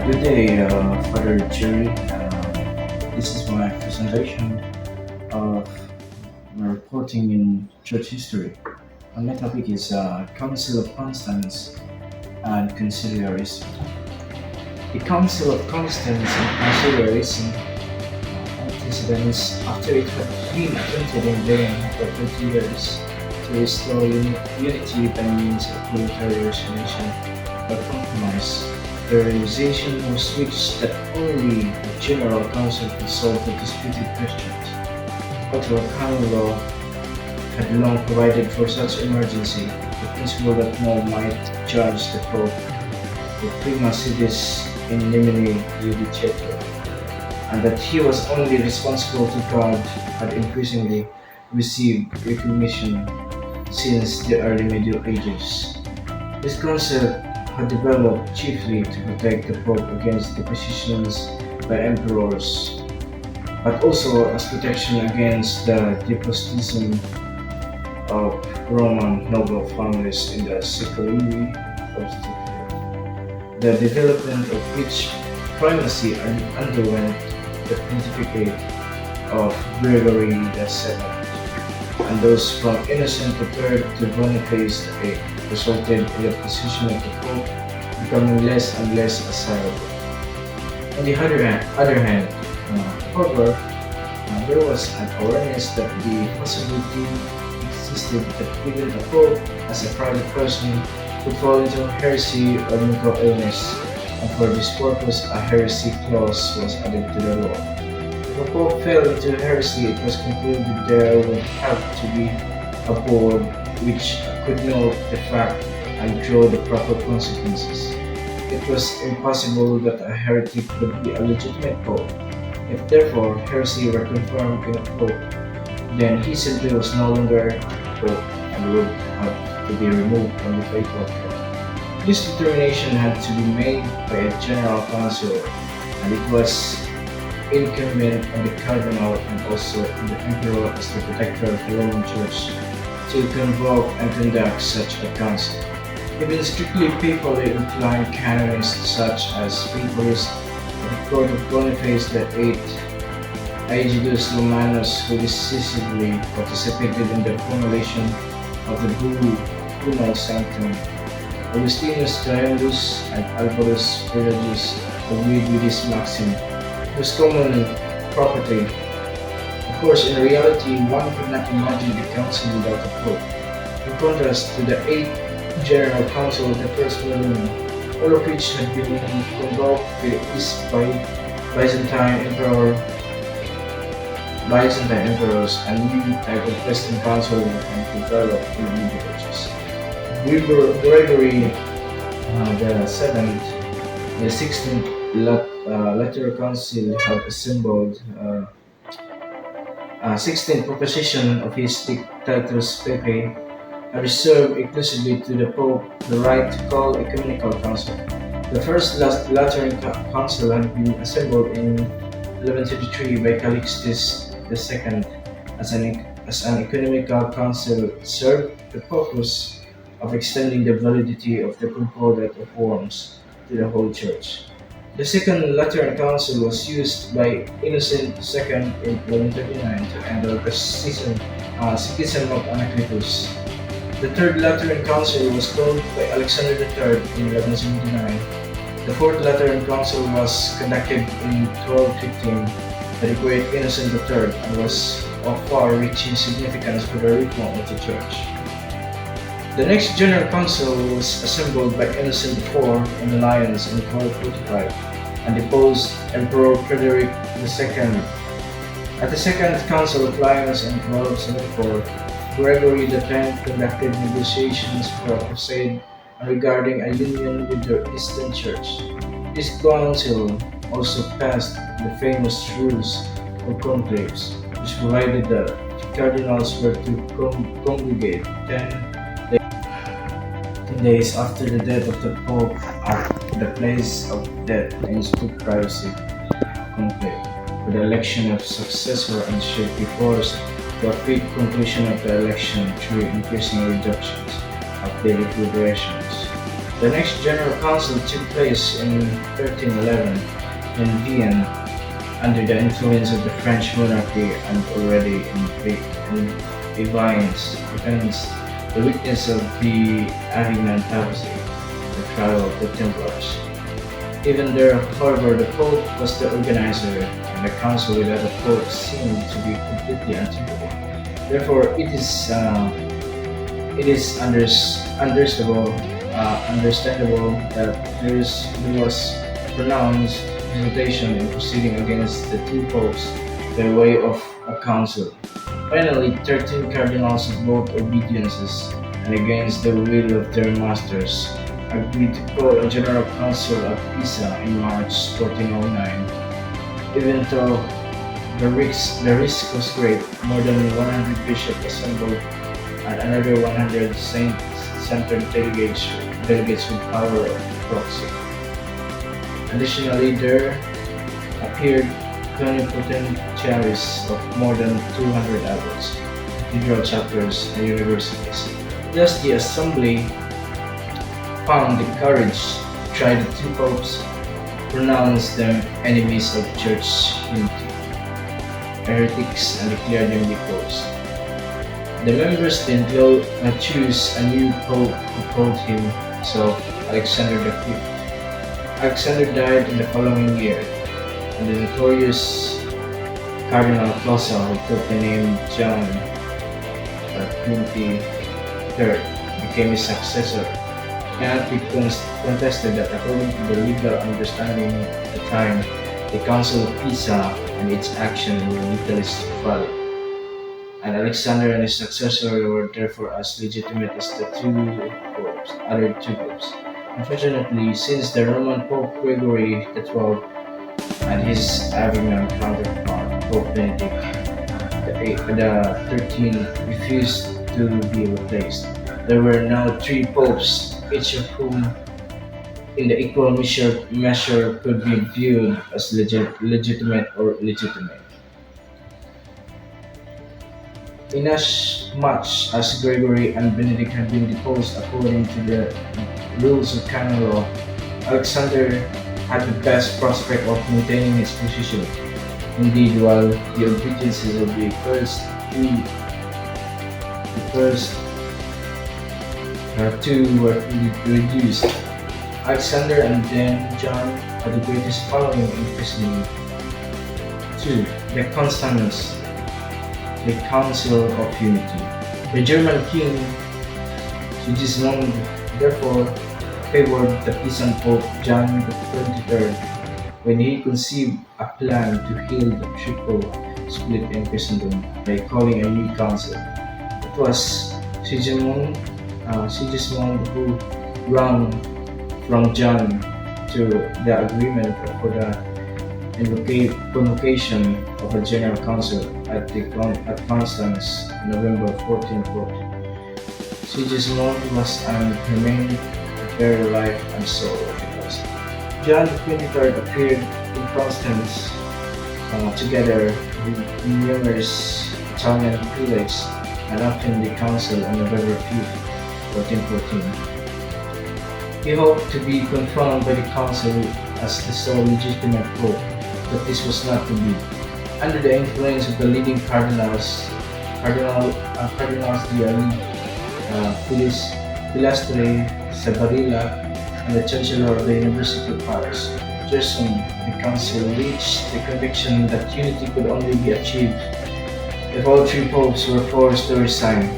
Good day, Father Jerry. This is my presentation of reporting in church history. My topic is Council of Constance and Conciliarism. The Council of Constance and Conciliarism antecedents after it had been attempted in vain for 20 years to restore unity by means of military resolution or compromise. The realization was reached that only the General Council could solve the disputed questions. But canon law had long provided for such emergency, the principle that no might judge the Pope, the prima sidis in limine judicatur, and that he was only responsible to God had increasingly received recognition since the early Middle Ages. This concept had developed chiefly to protect the Pope against depositions by emperors, but also as protection against the despotism of Roman noble families in the Secoli of the development of which primacy underwent the pontificate of Gregory VII, and those from Innocent III to Boniface VIII resulted in the position of the Pope becoming less and less assailable. On the other hand, however, there was an awareness that the possibility existed that even a Pope, as a private person, could fall into heresy or mental illness, and for this purpose a heresy clause was added to the law. If a Pope fell into heresy, it was concluded there would have to be a board which could note the fact and draw the proper consequences. It was impossible that a heretic could be a legitimate Pope. If therefore heresy were confirmed in a Pope, then he simply was no longer Pope and would have to be removed from the faith of God. This determination had to be made by a general council, and it was incumbent on the cardinal and also on the emperor as the protector of the Roman Church to convoke and conduct such a council. Even strictly papally inclined canonists such as Papalists of the court of Boniface VIII, Aegidus Romanus, who decisively participated in the formulation of the Bull Unal Sanctum, Augustinus Triumvus, and Alvarus Pelagius agreed with this maxim. It was common property. Of course, in reality, one could not imagine the council without a pope. In contrast to the 8th General Council of the First Millennium, all of which had been convoked by Byzantine emperors and new type of Western Council and developed in the Middle Ages. Gregory the Seventh, the 16th Lateran Council had assembled 16th proposition of his Dictatus Pepe reserved exclusively to the Pope the right to call ecumenical council. The first Lateran Council had been assembled in 1133 by Calixtus II as an ecumenical council served the purpose of extending the validity of the Concordat of Worms to the whole Church. The Second Lateran Council was used by Innocent II in 1139 to handle the schism of Anacletus. The Third Lateran Council was called by Alexander III in 1179. The Fourth Lateran Council was conducted in 1215 by the Great Innocent III and was of far-reaching significance for the reform of the Church. The next General Council was assembled by Innocent IV in Lyons in 1245 and deposed Emperor Frederick II. At the Second Council of Lyons in 1274, Gregory X conducted negotiations for a crusade regarding a union with the Eastern Church. This council also passed the famous rules of conclaves, which provided that cardinals were to congregate 10 days after the death of the Pope at the place of death in strict privacy conclave, for the election of successor and should be forced to a quick conclusion of the election through increasing reductions of daily deliberations. The next General Council took place in 1311 in Vienna under the influence of the French monarchy and already in evinced the weakness of the Avignon papacy, the trial of the Templars. Even there, however, the Pope was the organizer, and the council without the Pope seemed to be completely unthinkable. Therefore, it is understandable that there was pronounced hesitation in proceeding against the two popes by way of a council. Finally, 13 cardinals of both obediences and against the will of their masters agreed to call a general council at Pisa in March 1409. Even though the risk was great, more than 100 bishops assembled and another 100 centered delegates with power of proxy. Additionally, there appeared plenipotentiaries of more than 200 abbots, cathedral chapters, and universities. Thus, the assembly found the courage to try the two popes, pronounce them enemies of church unity, heretics, and declared them deposed. The members then choose a new pope who called himself Alexander V. Alexander died in the following year, and the notorious Cardinal Cosa, who took the name John the 23rd, became his successor. It cannot be contested that according to the legal understanding at the time, the Council of Pisa and its action were legally valid, and Alexander and his successor were therefore as legitimate as the other two popes. Unfortunately, since the Roman Pope Gregory XII and his Avignon counterpart, Pope Benedict the 13th, refused to be replaced, there were now three popes, each of whom in the equal measure could be viewed as legitimate or illegitimate. Inasmuch as Gregory and Benedict had been deposed according to the rules of canon law, Alexander had the best prospect of maintaining his position. Indeed, while the obediences of the two were reduced, Alexander and then John had the greatest following in Christendom. 2. The Constance, the Council of Unity. The German king Sigismund therefore favored the Pisan Pope John the 23rd when he conceived a plan to heal the triple split in Christendom by calling a new council. It was Sigismund who wrung from John to the agreement for the convocation of a general council at Constance, November 1440. Sigismund was and remained a very life and soul of the council. John the 23rd appeared in Constance together with numerous Italian prelates and opened the council on November 5th, 1414. He hoped to be confirmed by the council as the sole legitimate pope, but this was not to be. Under the influence of the leading cardinals, Pilastri, Sabarilla, and the Chancellor of the University of Paris, Gerson, the council reached the conviction that unity could only be achieved if all three popes were forced to resign.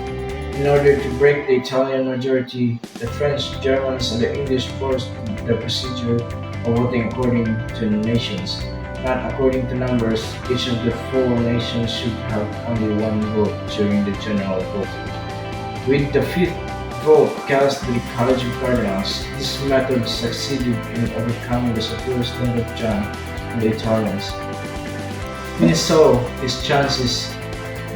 In order to break the Italian majority, the French, Germans, and the English forced the procedure of voting according to nations, not according to numbers. Each of the four nations should have only one vote during the general voting. With the fifth vote cast by the College of Cardinals, this method succeeded in overcoming the superior strength of John and the Italians. When he saw his chances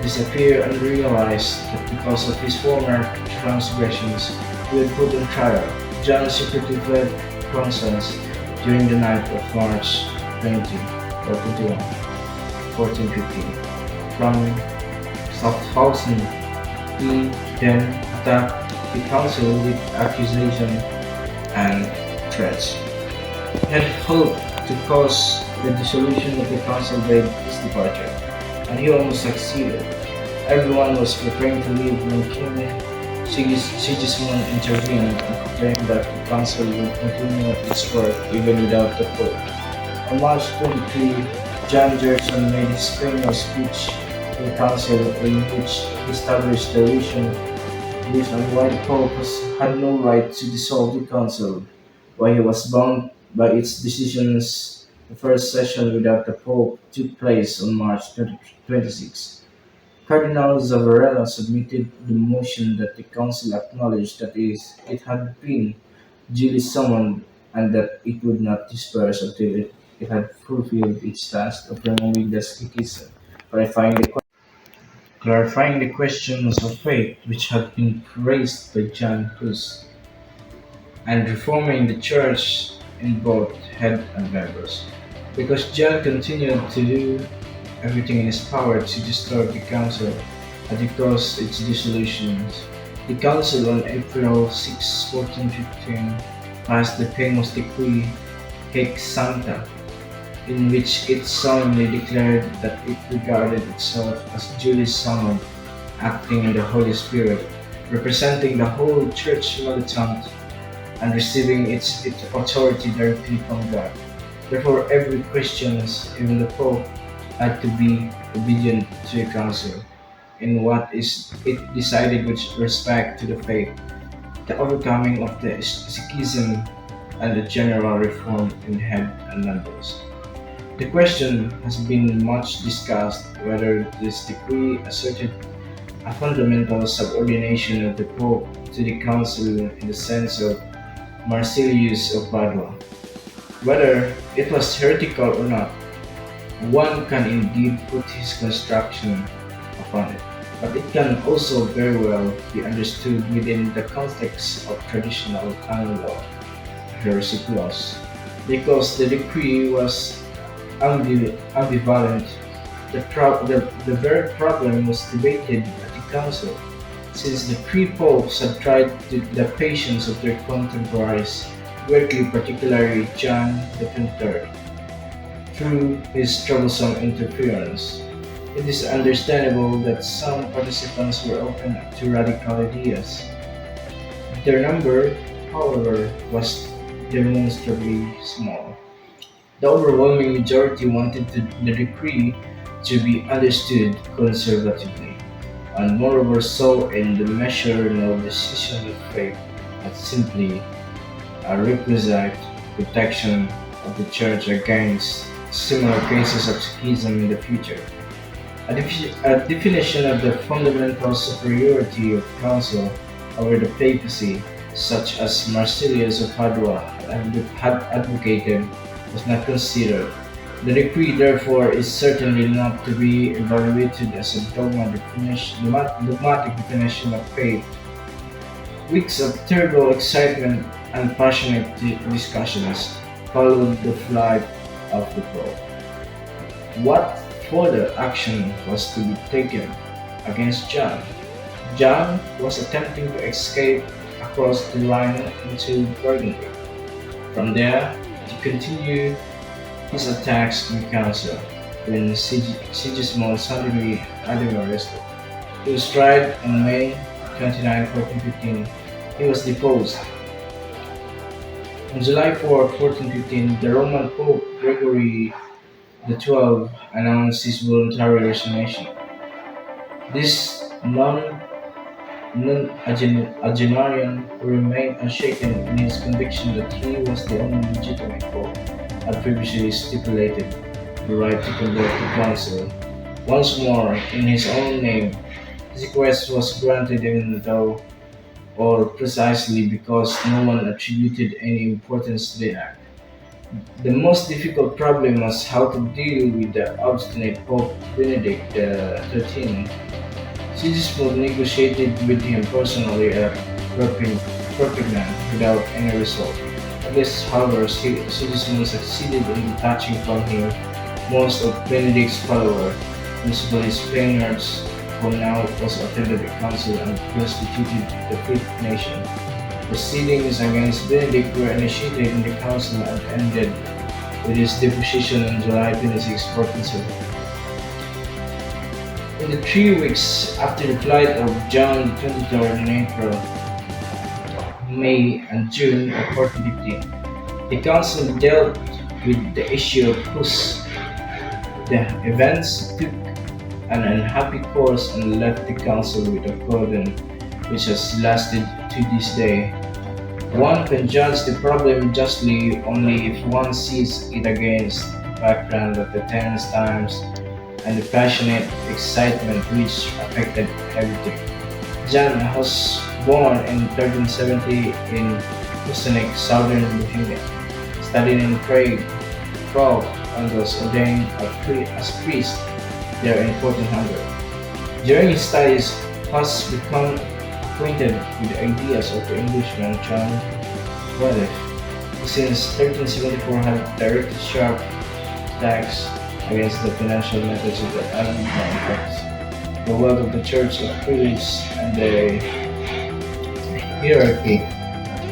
disappear and realized that because of his former transgressions he had put on trial, John secretly fled Constance during the night of March 20 or 21, 1415. From Schaffhausen, he then attacked the council with accusation and threats. He had hoped to cause the dissolution of the council by his departure, and he almost succeeded. Everyone was preparing to leave when King Sigismund intervened and proclaimed that the council would continue its work even without the Pope. On March 23, John Gerson made his famous speech to the council in which he established the reason why the Pope had no right to dissolve the council, why he was bound by its decisions. The first session without the Pope took place on March 26. Cardinal Zavarella submitted the motion that the council acknowledged that it had been duly summoned and that it would not disperse until it had fulfilled its task of removing the schism, clarifying the, clarifying the questions of faith which had been raised by John Hus, and reforming the church in both head and members. Because John continued to do everything in his power to disturb the council and to cause its dissolution, the council on April 6, 1415 passed the famous decree Haec Sancta, in which it solemnly declared that it regarded itself as duly summoned, acting in the Holy Spirit, representing the whole church militant, and receiving its authority directly from God. Therefore, every Christian, even the Pope, had to be obedient to the council in what is it decided with respect to the faith, the overcoming of the schism, and the general reform in head and members. The question has been much discussed whether this decree asserted a fundamental subordination of the Pope to the Council in the sense of Marsilius of Padua. Whether it was heretical or not, one can indeed put his construction upon it, but it can also very well be understood within the context of traditional canon law, heresy clause, because the decree was ambivalent. The very problem was debated at the council, since the three popes had tried the patience of their contemporaries, greatly particularly John the 23rd, through his troublesome interference. It is understandable that some participants were open to radical ideas. Their number, however, was demonstrably small. The overwhelming majority wanted the decree to be understood conservatively, and moreover saw in the measure no decision of faith, but simply a requisite protection of the Church against similar cases of schism in the future. A definition of the fundamental superiority of council over the papacy, such as Marsilius of Padua had advocated, was not considered. The decree, therefore, is certainly not to be evaluated as a dogmatic definition of faith. Weeks of terrible excitement and passionate discussions followed the flight of the Pope. What further action was to be taken against John? John was attempting to escape across the Rhine into Burgundy. From there, to continue his attacks on the council when Sigismund suddenly had him arrested. He was tried on May 29, 1415. He was deposed. On July 4, 1415, the Roman Pope Gregory XII announced his voluntary resignation. This non-Agenarian remained unshaken in his conviction that he was the only legitimate pope, had previously stipulated the right to conduct the council. Once more, in his own name, his request was granted even though, or precisely because no one attributed any importance to the act. The most difficult problem was how to deal with the obstinate Pope Benedict XIII. Sigismund negotiated with him personally at Perpignan without any result. At least, however, Sigismund succeeded in detaching from him most of Benedict's followers, principally Spaniards, who now also attended the council and constituted the Fifth Nation. Proceedings against Benedict were initiated in the council and ended with his deposition on July 26, 1470. In the 3 weeks after the flight of John the 23rd in April, May, and June of 1415, the council dealt with the issue of whose the events took an unhappy course and left the council with a burden which has lasted to this day. One can judge the problem justly only if one sees it against the background of the tense times and the passionate excitement which affected everything. John was born in 1370 in Husinec, southern Bohemia, studied in Prague, and was ordained as priest there in 1400. During his studies, Huss became acquainted with the ideas of the Englishman John Wycliffe, who since 1374 had directed sharp attacks against the financial methods of the Anglican Church, the wealth of the Church of privilege, and the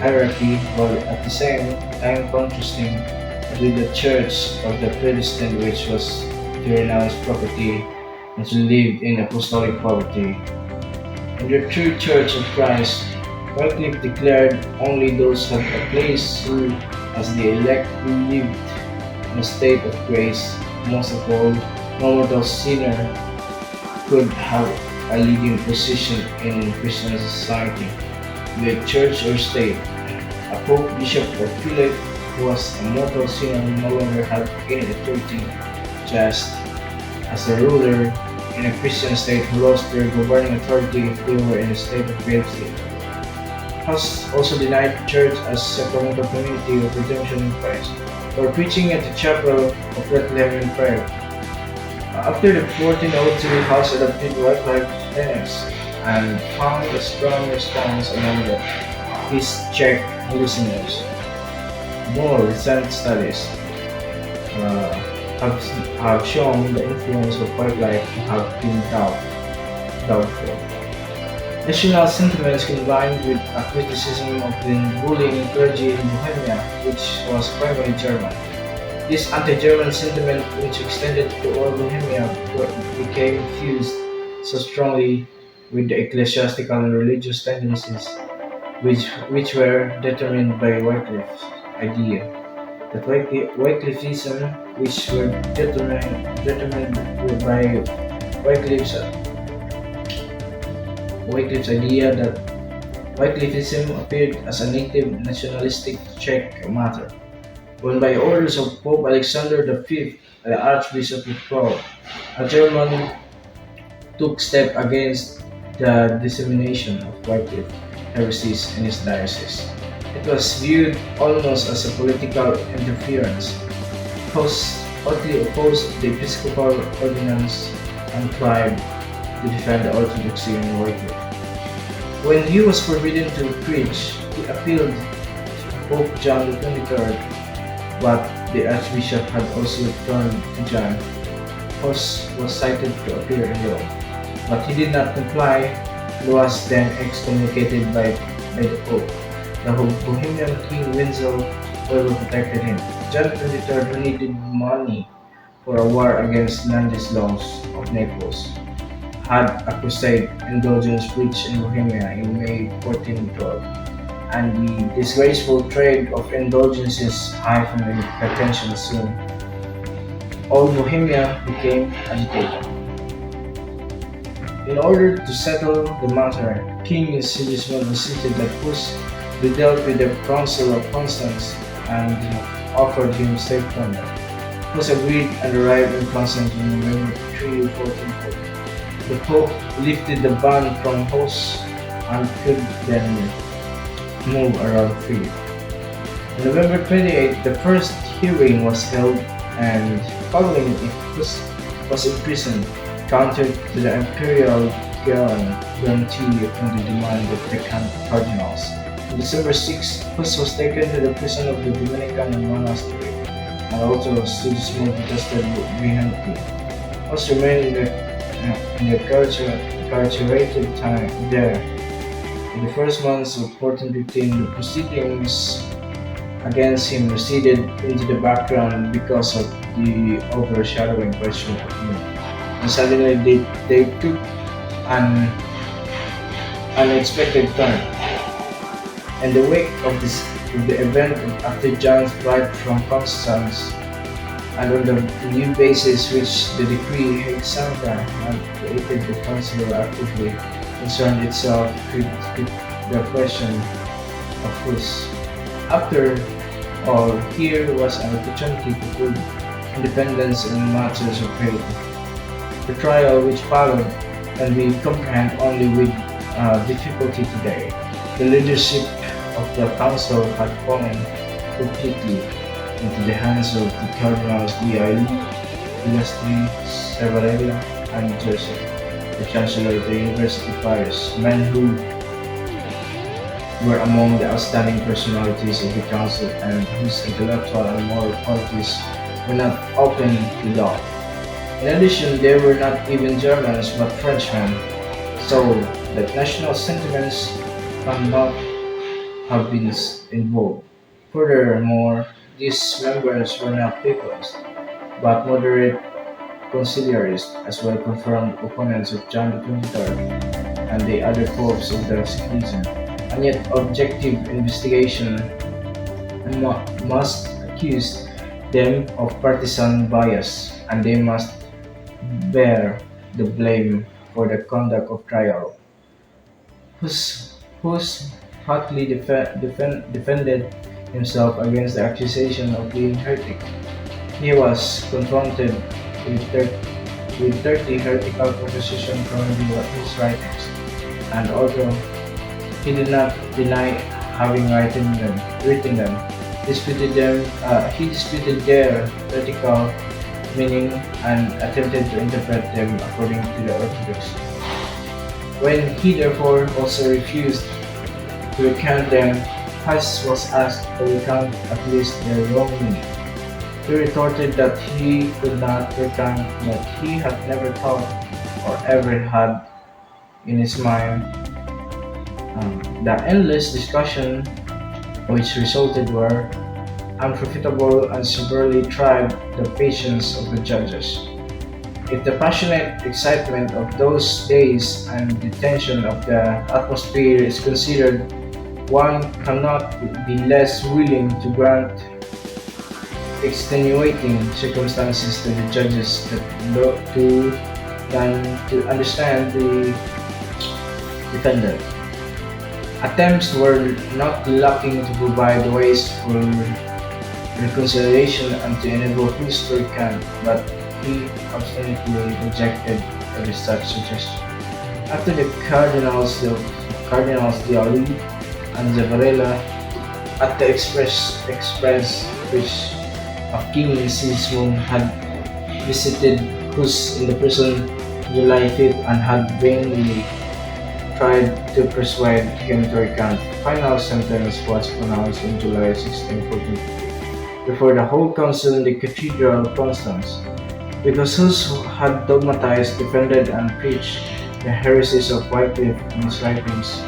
hierarchy, while at the same time contrasting with the Church of the Protestant, which was to renounce property and to live in apostolic poverty. In the true Church of Christ, Wycliffe declared only those had a place who, as the elect who lived in a state of grace, most of all, no mortal sinner could have a leading position in Christian society, the church or state. A pope, bishop, or prelate who was a mortal sinner no longer had any authority, just as a ruler in a Christian state who lost their governing authority if they were in a state of grave sin. Huss also denied the church as a sacramental community of redemption in Christ, for preaching at the chapel of Bethlehem in Prague. After the 1402 House adopted Wycliffe's tenets and found a strong response among his Czech listeners. More recent studies have shown the influence of Wycliffe to have been doubtful. National sentiments combined with a criticism of the ruling clergy in Bohemia, which was primarily German. This anti-German sentiment, which extended to all Bohemia, became fused so strongly with the ecclesiastical and religious tendencies which were determined by Wycliffe's idea. That Wycliffism, which were determined by Wycliffe's idea that Wycliffism appeared as a native nationalistic Czech matter, when by orders of Pope Alexander V, the Archbishop of Prague, a German took step against the dissemination of Wycliffe heresies in his diocese. It was viewed almost as a political interference. Huss hotly opposed the episcopal ordinance and tried to defend the orthodoxy in Wycliffe. When he was forbidden to preach, he appealed to Pope John the 23rd, but the Archbishop had also turned to John. Huss was cited to appear in Rome, but he did not comply and was then excommunicated by the Pope. The Bohemian King Wenzel further protected him. John XXIII, who needed money for a war against Ladislaus of Naples, had a crusade indulgence preached in Bohemia in May 1412, and the disgraceful trade of indulgences heightened the tension soon. All Bohemia became agitated. In order to settle the matter, King Sigismund insisted that Huss be dealt with the Council of Constance and offered him safe plunder. Huss agreed and arrived in Constance on November 3, 1440. The Pope lifted the ban from Huss and could then move around freely. On November 28, the first hearing was held, and following it, Huss was imprisoned, countered to the imperial guarantee from the demand of the cardinals. On December 6, Huss was taken to the prison of the Dominican monastery, and also Sigismund protested vehemently. Huss remained in the incarcerated time there In the first months of 1415, the proceedings against him receded into the background because of the overshadowing question of him. And suddenly they took an unexpected turn. In the wake of the event after John's flight from Constance, and on the new basis which the decree Hexanka had created, the council actively concerned itself with the question of whose. After all, here was an opportunity to prove independence in matters of faith. The trial which followed can be comprehended only with difficulty today. The leadership of the council had fallen completely into the hands of the Cardinals d'Ailly, Pilastri, Savarella, and Joseph, the Chancellor of the University of Paris, men who were among the outstanding personalities of the council and whose intellectual and moral qualities were not open to doubt. In addition, they were not even Germans but Frenchmen, so that national sentiments cannot have been involved. Furthermore, these members were not papalists, but moderate conciliarists, as well confirmed opponents of John the 23rd and the other popes of the Seclusion. And yet, objective investigation must accuse them of partisan bias, and they must bear the blame for the conduct of trial. Hus hotly defended himself against the accusation of being heretic. He was confronted with, with 30 heretical propositions from his writings, and although he did not deny having written them, he disputed their heretical meaning and attempted to interpret them according to the Orthodox. When he therefore also refused to recount them, Hus was asked to recount at least their wrong meaning. He retorted that he could not recount that he had never thought or ever had in his mind. The endless discussion which resulted were unprofitable and severely tried the patience of the judges. If the passionate excitement of those days and the tension of the atmosphere is considered, one cannot be less willing to grant extenuating circumstances to the judges than to understand the defendant. Attempts were not lacking to provide ways for reconciliation and to enable Hus to recant, but he obstinately rejected every such suggestion. After the Cardinals d'Ailly and Zavarella, at the express wish of King Sigismund, had visited Hus in the prison July 5th and had vainly tried to persuade him to recant. The final sentence was pronounced in July 16, 1450, before the whole council in the Cathedral of Constance. Because Hus had dogmatized, defended, and preached the heresies of Wycliffe in his writings,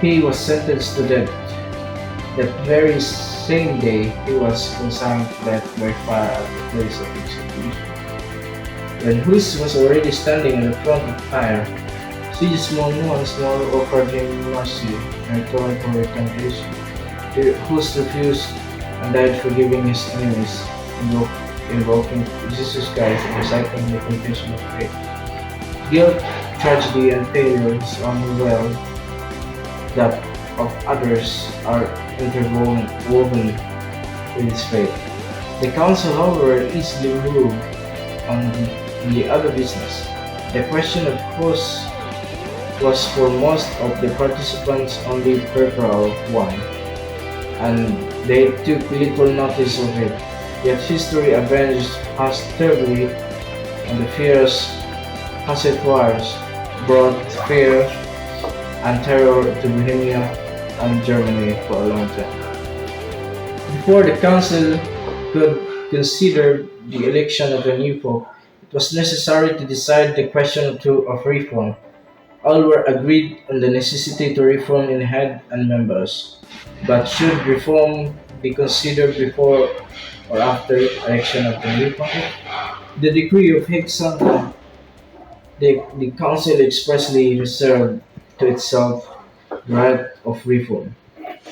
he was sentenced to death. That very same day, he was consigned to death by fire at the place of execution. When Hus was already standing in the front of fire, Sigismund once more offered him mercy and returned for recantation. Hus refused and died forgiving his enemies, invoking Jesus Christ and reciting the confession of faith. Guilt, tragedy, and failure, his own will, that of others, are interwoven with his faith. The council, however, easily moved on the other business. The question of Hus was for most of the participants only peripheral one, and they took little notice of it. Yet history avenged Hus terribly, and the fierce Hussite wars brought fear and terror to Bohemia and Germany for a long time. Before the council could consider the election of a new pope, it was necessary to decide the question of reform. All were agreed on the necessity to reform in head and members. But should reform be considered before or after election of the new party? The decree of Hexham, the council expressly reserved to itself the right of reform.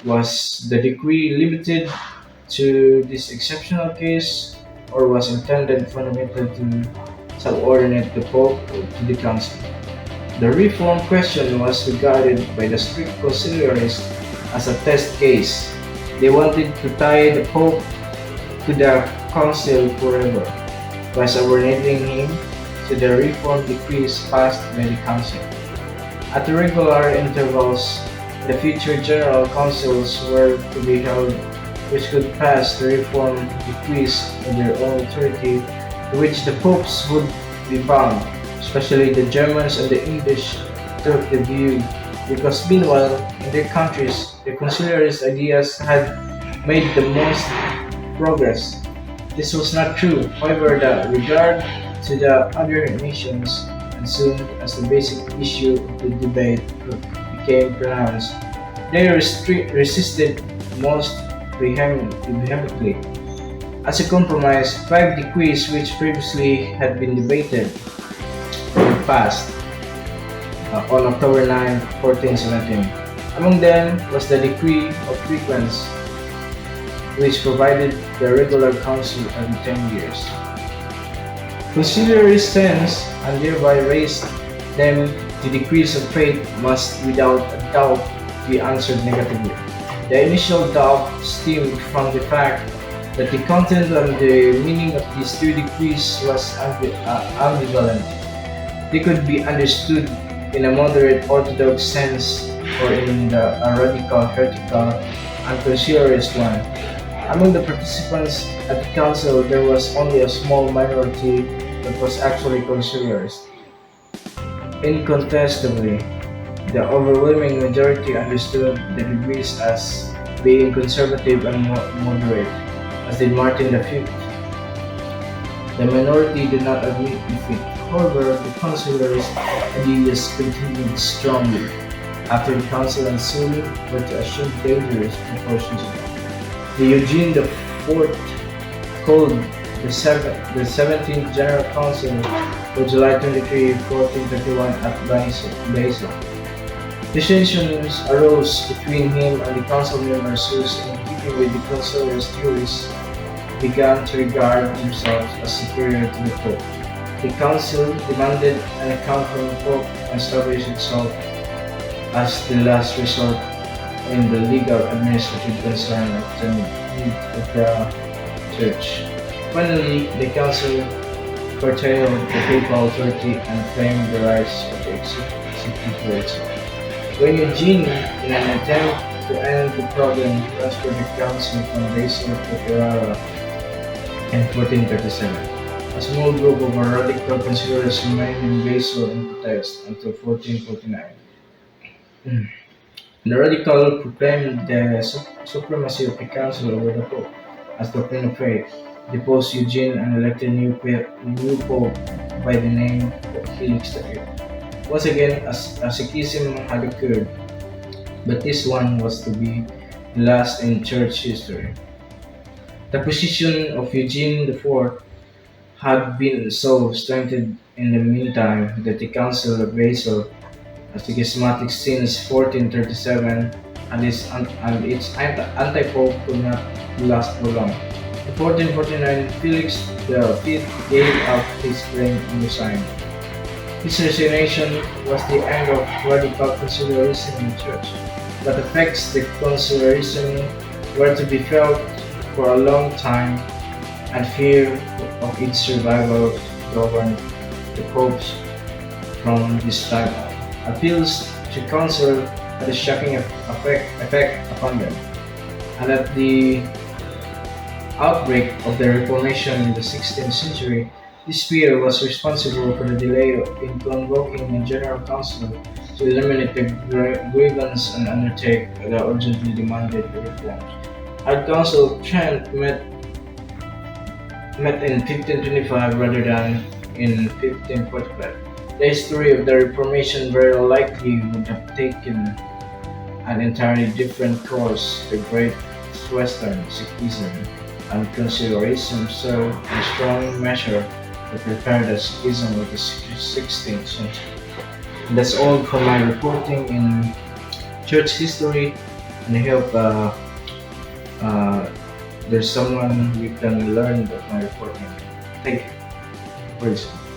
Was the decree limited to this exceptional case, or was intended fundamentally to subordinate the Pope to the Council? The reform question was regarded by the strict conciliarists as a test case. They wanted to tie the Pope to the Council forever by subordinating him to the reform decrees passed by the Council. At regular intervals, the future general councils were to be held which could pass the reform decrees in their own authority, to which the popes would be bound. Especially the Germans and the English took the view because meanwhile in their countries the conciliarist ideas had made the most progress. This was not true, however, the regard to the other nations, and soon as the basic issue of the debate became pronounced, they resisted most vehemently. As a compromise, five decrees which previously had been debated were passed on October 9, 1417. Among them was the Decree of Frequence, which provided the regular council every 10 years. Conciliary stance and thereby raised them to decrees of faith must without a doubt be answered negatively. The initial doubt stemmed from the fact that the content and the meaning of these two decrees was ambivalent. They could be understood in a moderate orthodox sense or in a radical heretical and conciliarist one. Among the participants at the council, there was only a small minority that was actually conciliarist. Incontestably, the overwhelming majority understood the degrees as being conservative and moderate, as did Martin V. The minority did not agree with it. However, the conciliarist ideas continued strongly after the council and Sully were to assume dangerous proportions of it. The Eugene IV called the 17th General Council for July 23, 1431 at Basel. Dissensions arose between him and the council members who, in keeping with the conciliarist theories, began to regard themselves as superior to the Pope. The council demanded an account from the Pope and established itself as the last resort in the legal administrative concern of the need of the Church. Finally, the council curtailed the papal authority and claimed the rights of the executive itself. When Eugene, in an attempt to end the problem, transferred the council from Basel to Ferrara in 1437. A small group of radical conciliars remained in Basel in protest until 1449. The radical proclaimed the supremacy of the council over the Pope as doctrine of faith, deposed Eugene and elected new pope by the name of Felix V. Once again, a schism had occurred, but this one was to be the last in church history. The position of Eugene IV had been so strengthened in the meantime that the Council of Basel, a schismatic since 1437, and its anti-pope could not last for long. In 1449, Felix V gave up his claim and resigned. His resignation was the end of radical conciliarism in the Church, but effects of conciliarism were to be felt for a long time, and fear of its survival governed the popes from this time on. Appeals to council had a shocking effect upon them, and at the outbreak of the Reformation in the 16th century, this fear was responsible for the delay in convoking a general council to eliminate the grievance and undertake the urgently demanded reforms. Had Council Trent met in 1525 rather than in 1545. The history of the Reformation very likely would have taken an entirely different course. The Great Western Sikhism and Conciliarism served a strong measure to prepare the Sikhism of the 16th century. And that's all for my reporting in church history, and I hope uh, there's someone you can learn from my reporting. Thank you for listening.